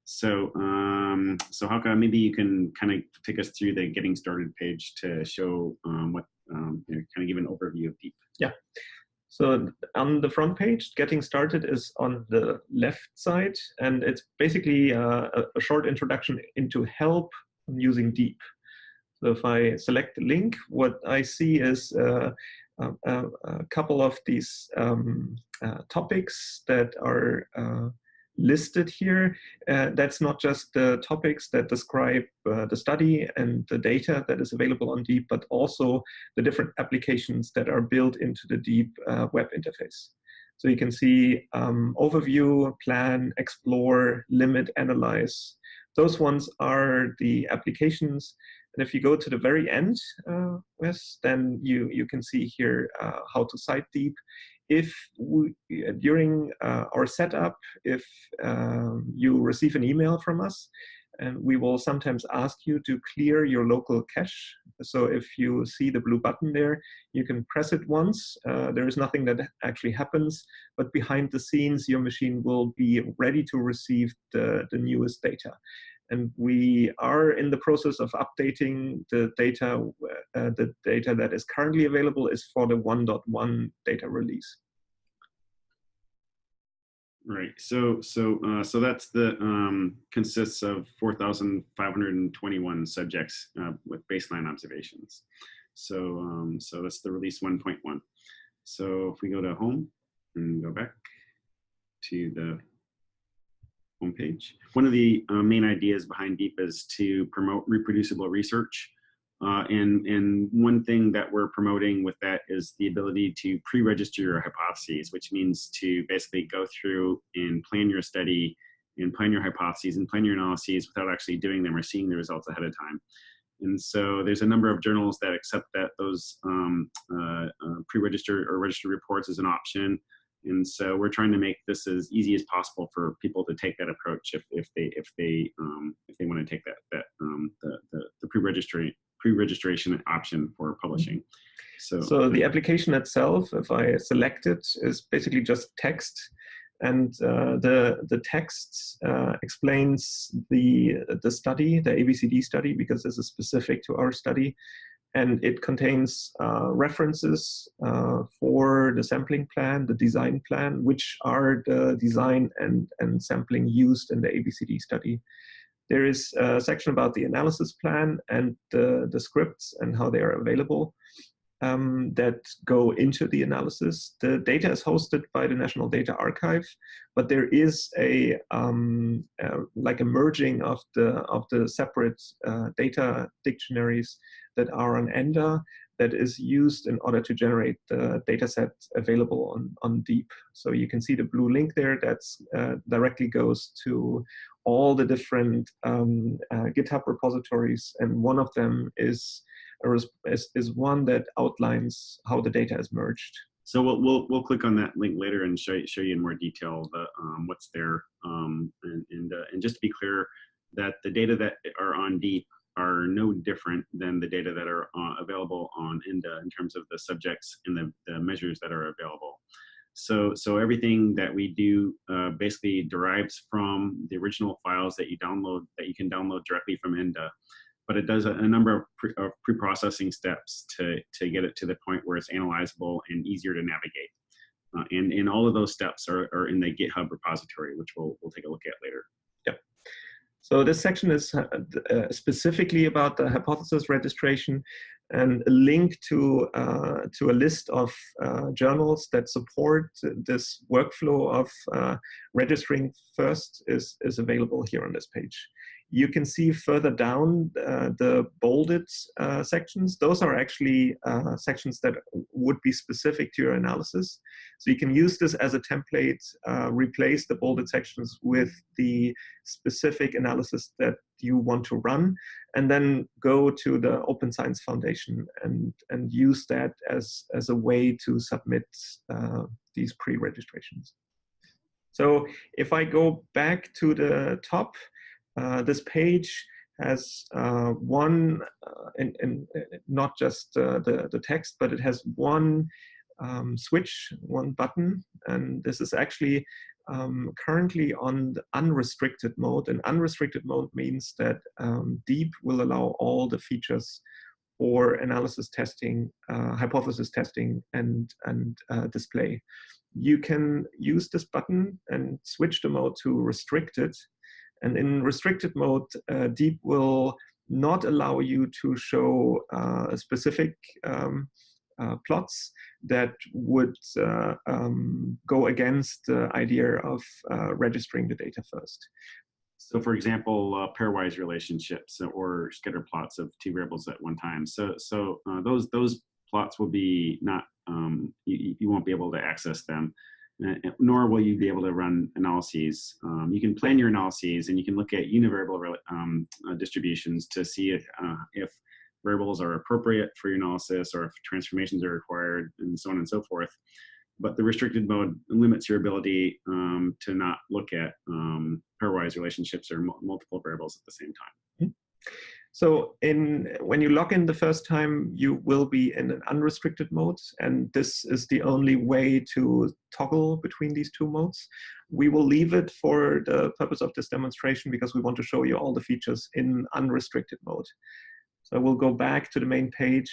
So Hauke, maybe you can kind of take us through the getting started page to show what, kind of give an overview of DEAP. Yeah. So on the front page, getting started is on the left side, and it's basically a short introduction into help using DEAP. So if I select the link, what I see is a couple of these topics that are listed here. That's not just the topics that describe the study and the data that is available on DEAP, but also the different applications that are built into the DEAP web interface. So you can see overview, plan, explore, limit, analyze. Those ones are the applications. And if you go to the very end, then you can see here how to cite DEAP. If during our setup, if you receive an email from us, and we will sometimes ask you to clear your local cache. So if you see the blue button there, you can press it once. There is nothing that actually happens, but behind the scenes, your machine will be ready to receive the newest data. And we are in the process of updating the data. The data that is currently available is for the 1.1 data release. Right. So that's the consists of 4,521 subjects with baseline observations. So that's the release 1.1. So if we go to home and go back to the homepage, one of the main ideas behind DEAP is to promote reproducible research. And one thing that we're promoting with that is the ability to pre-register your hypotheses, which means to basically go through and plan your study and plan your hypotheses and plan your analyses without actually doing them or seeing the results ahead of time. And so there's a number of journals that accept that those pre-registered or registered reports as an option. And so we're trying to make this as easy as possible for people to take that approach if they want to take the pre-registration option for publishing. So the application itself, if I select it, is basically just text, and the text explains the study, the ABCD study, because this is specific to our study. And it contains references for the sampling plan, the design plan, which are the design and sampling used in the ABCD study. There is a section about the analysis plan and the scripts and how they are available that go into the analysis. The data is hosted by the National Data Archive, but there is a like a merging of the separate data dictionaries that are on ENDA that is used in order to generate the data set available on DEAP. So you can see the blue link there that's directly goes to all the different GitHub repositories, and one of them is one that outlines how the data is merged. So we'll click on that link later and show you in more detail the what's there. And just to be clear, that the data that are on DEAP are no different than the data that are available on ENDA in terms of the subjects and the measures that are available. So everything that we do basically derives from the original files that you can download directly from ENDA, but it does a number of pre-processing steps to get it to the point where it's analyzable and easier to navigate. And all of those steps are in the GitHub repository, which we'll take a look at later. Yep. So this section is specifically about the hypothesis registration, and a link to a list of journals that support this workflow of registering first is available here on this page. You can see further down the bolded sections. Those are actually sections that would be specific to your analysis. So you can use this as a template, replace the bolded sections with the specific analysis that you want to run, and then go to the Open Science Foundation and use that as a way to submit these pre-registrations. So if I go back to the top, this page has one, and not just the text, but it has one switch, one button, and this is actually currently on the unrestricted mode, and unrestricted mode means that DEAP will allow all the features for analysis testing, hypothesis testing, and display. You can use this button and switch the mode to restricted. And in restricted mode, DEAP will not allow you to show specific plots that would go against the idea of registering the data first. So for example, pairwise relationships or scatter plots of two variables at one time. So those plots will be not, you won't be able to access them, nor will you be able to run analyses. You can plan your analyses and you can look at univariable distributions to see if variables are appropriate for your analysis or if transformations are required and so on and so forth. But the restricted mode limits your ability to not look at pairwise relationships or multiple variables at the same time. So when you log in the first time, you will be in an unrestricted mode, and this is the only way to toggle between these two modes. We will leave it for the purpose of this demonstration because we want to show you all the features in unrestricted mode. So we'll go back to the main page.